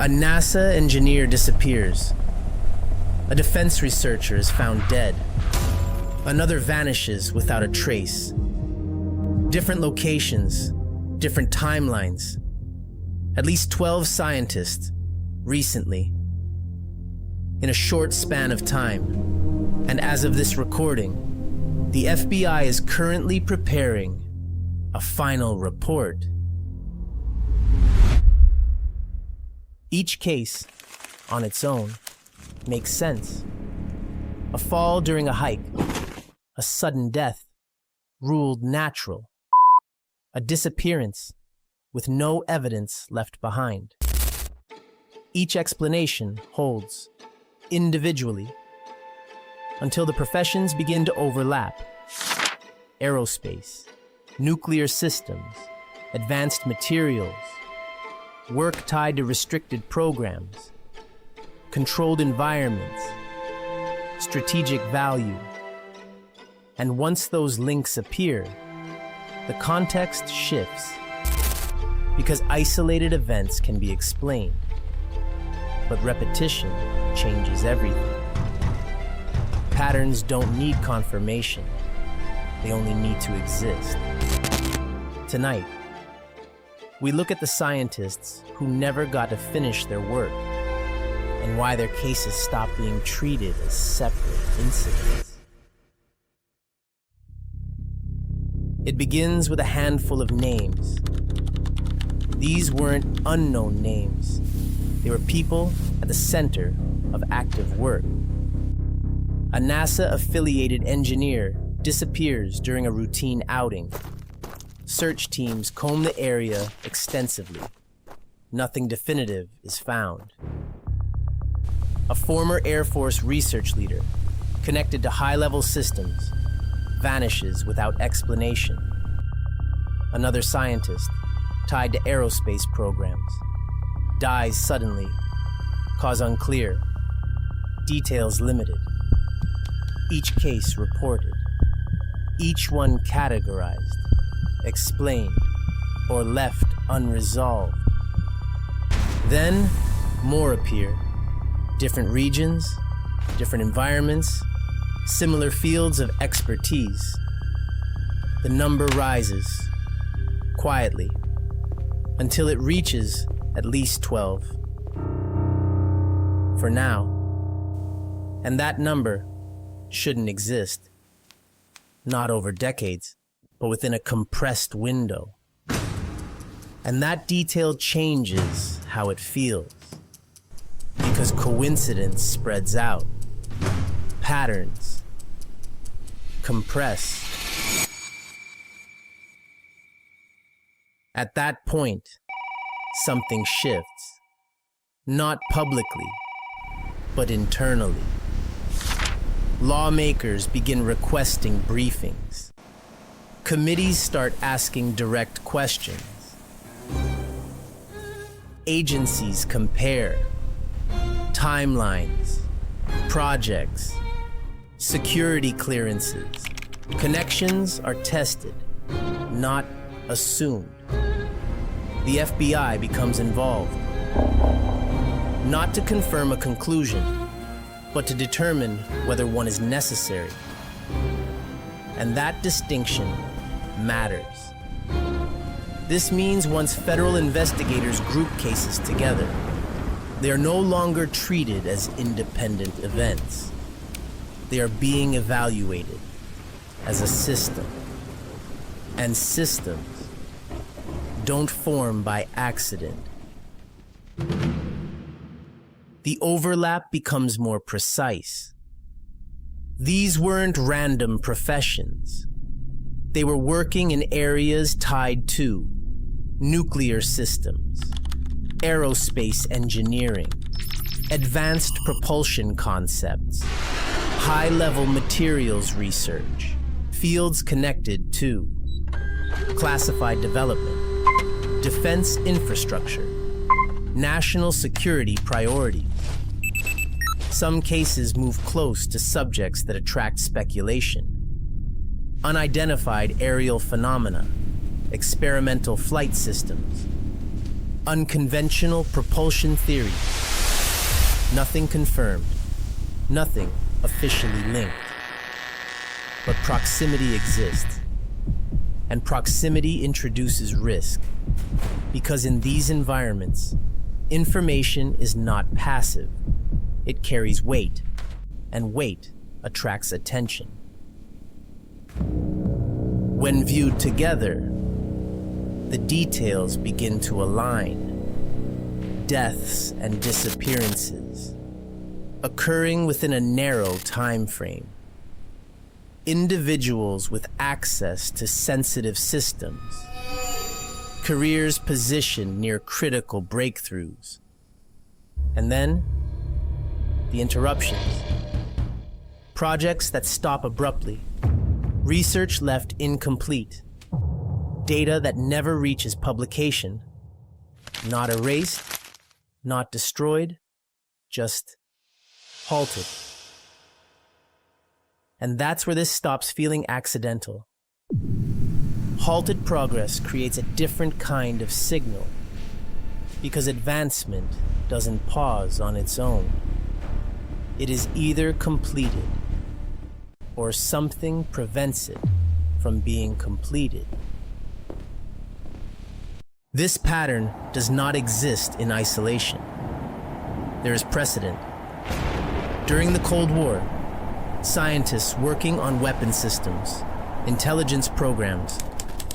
A NASA engineer disappears. A defense researcher is found dead. Another vanishes without a trace. Different locations, different timelines. At least 12 scientists, recently. In a short span of time. And as of this recording, the FBI is currently preparing a final report. Each case, on its own, makes sense. A fall during a hike, a sudden death, ruled natural. A disappearance with no evidence left behind. Each explanation holds, individually, until the professions begin to overlap. Aerospace, nuclear systems, advanced materials, work tied to restricted programs, controlled environments, strategic value. And once those links appear, the context shifts, because isolated events can be explained, but repetition changes everything. Patterns don't need confirmation, they only need to exist. Tonight, we look at the scientists who never got to finish their work and why their cases stopped being treated as separate incidents. It begins with a handful of names. These weren't unknown names. They were people at the center of active work. A NASA-affiliated engineer disappears during a routine outing. Search teams comb the area extensively. Nothing definitive is found. A former Air Force research leader, connected to high-level systems, vanishes without explanation. Another scientist, tied to aerospace programs, dies suddenly, cause unclear, details limited. Each case reported, each one categorized, explained, or left unresolved. Then, more appear. Different regions, different environments, similar fields of expertise. The number rises, quietly, until it reaches at least 12. For now. And that number shouldn't exist. Not over decades, but within a compressed window. And that detail changes how it feels. Because coincidence spreads out. Patterns compress. At that point, something shifts. Not publicly, but internally. Lawmakers begin requesting briefings. Committees start asking direct questions. Agencies compare. Timelines, projects, security clearances. Connections are tested, not assumed. The FBI becomes involved. Not to confirm a conclusion, but to determine whether one is necessary. And that distinction matters. This means once federal investigators group cases together, they are no longer treated as independent events. They are being evaluated as a system. And systems don't form by accident. The overlap becomes more precise. These weren't random professions. They were working in areas tied to nuclear systems, aerospace engineering, advanced propulsion concepts, high-level materials research, fields connected to classified development, defense infrastructure, national security priorities. Some cases move close to subjects that attract speculation. Unidentified aerial phenomena, experimental flight systems, Unconventional propulsion theory. Nothing confirmed. Nothing officially linked. But proximity exists. And proximity introduces risk. Because in these environments, information is not passive. It carries weight, and weight attracts attention. When viewed together, the details begin to align. Deaths and disappearances, occurring within a narrow time frame. Individuals with access to sensitive systems. Careers positioned near critical breakthroughs. And then, the interruptions. Projects that stop abruptly. Research left incomplete. Data that never reaches publication. Not erased, not destroyed, just halted. And that's where this stops feeling accidental. Halted progress creates a different kind of signal, because advancement doesn't pause on its own. It is either completed, or something prevents it from being completed. This pattern does not exist in isolation. There is precedent. During the Cold War, scientists working on weapon systems, intelligence programs,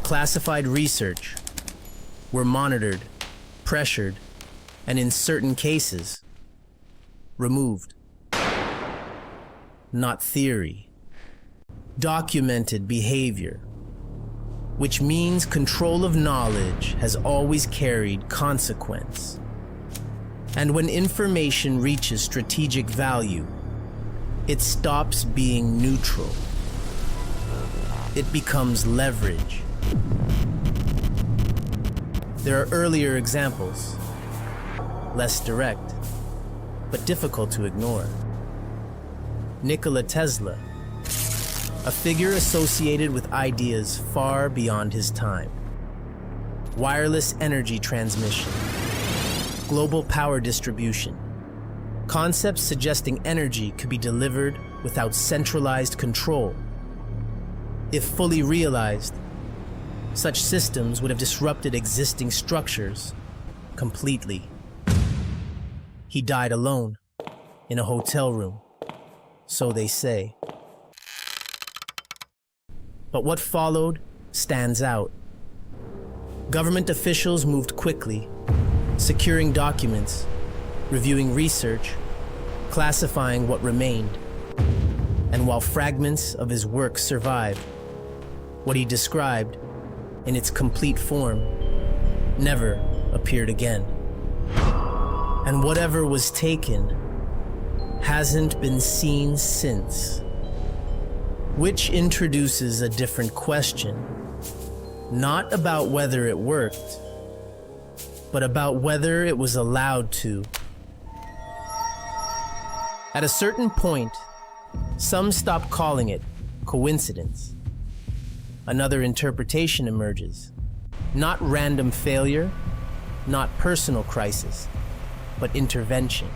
classified research were monitored, pressured, and in certain cases, removed. Not theory. Documented behavior, which means control of knowledge has always carried consequence. And when information reaches strategic value, it stops being neutral. It becomes leverage. There are earlier examples, less direct, but difficult to ignore. Nikola Tesla, a figure associated with ideas far beyond his time. Wireless energy transmission, global power distribution, concepts suggesting energy could be delivered without centralized control. If fully realized, such systems would have disrupted existing structures completely. He died alone, in a hotel room, so they say. But what followed stands out. Government officials moved quickly, securing documents, reviewing research, classifying what remained. And while fragments of his work survived, what he described, in its complete form, never appeared again. And whatever was taken hasn't been seen since. Which introduces a different question, not about whether it worked, but about whether it was allowed to. At a certain point, some stop calling it coincidence. Another interpretation emerges. Not random failure, not personal crisis, but intervention.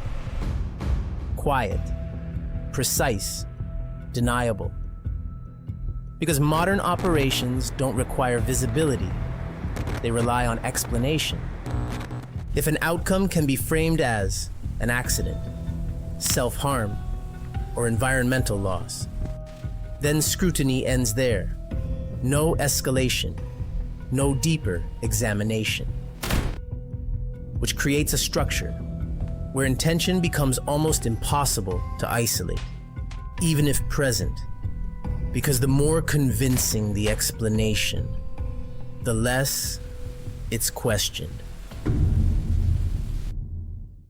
Quiet, precise, deniable. Because modern operations don't require visibility, they rely on explanation. If an outcome can be framed as an accident, self-harm, or environmental loss, then scrutiny ends there. No escalation, no deeper examination. Which creates a structure where intention becomes almost impossible to isolate, even if present. Because the more convincing the explanation, the less it's questioned.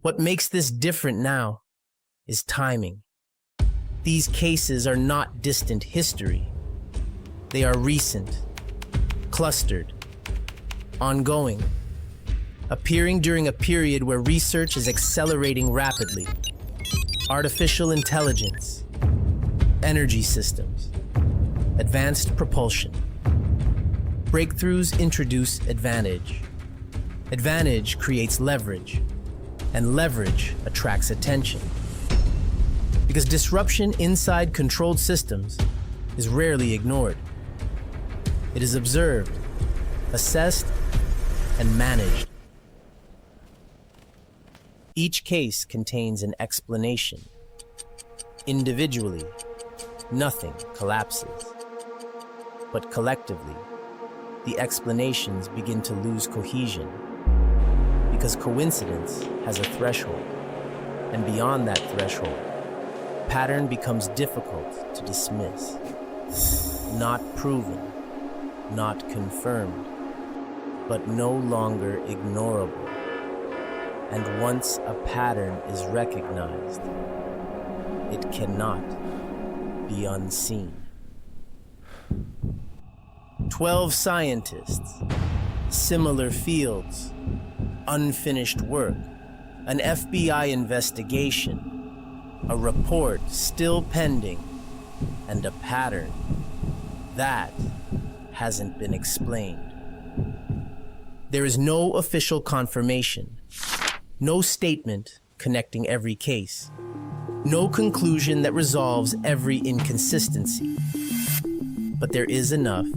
What makes this different now is timing. These cases are not distant history. They are recent, clustered, ongoing, appearing during a period where research is accelerating rapidly. Artificial intelligence, energy systems, advanced propulsion. Breakthroughs introduce advantage. Advantage creates leverage, and leverage attracts attention. Because disruption inside controlled systems is rarely ignored. It is observed, assessed, and managed. Each case contains an explanation. Individually, nothing collapses. But collectively, the explanations begin to lose cohesion. Because coincidence has a threshold, and beyond that threshold, pattern becomes difficult to dismiss. Not proven, not confirmed, but no longer ignorable. And once a pattern is recognized, it cannot be unseen. 12 scientists, similar fields, unfinished work, an FBI investigation, a report still pending, and a pattern that hasn't been explained. There is no official confirmation, no statement connecting every case, no conclusion that resolves every inconsistency. But there is enough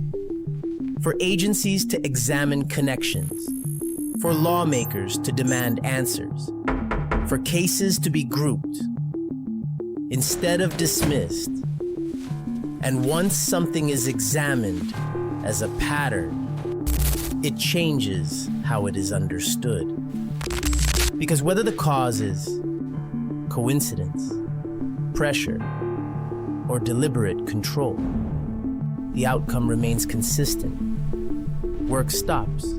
for agencies to examine connections, for lawmakers to demand answers, for cases to be grouped instead of dismissed. And once something is examined as a pattern, it changes how it is understood. Because whether the cause is coincidence, pressure, or deliberate control, the outcome remains consistent. Work stops,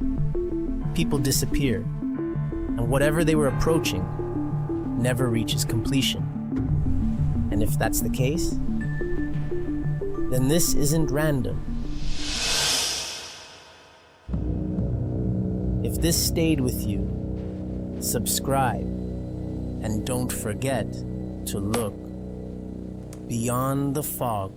people disappear, and whatever they were approaching never reaches completion. And if that's the case, then this isn't random. If this stayed with you, subscribe, and don't forget to look beyond the fog.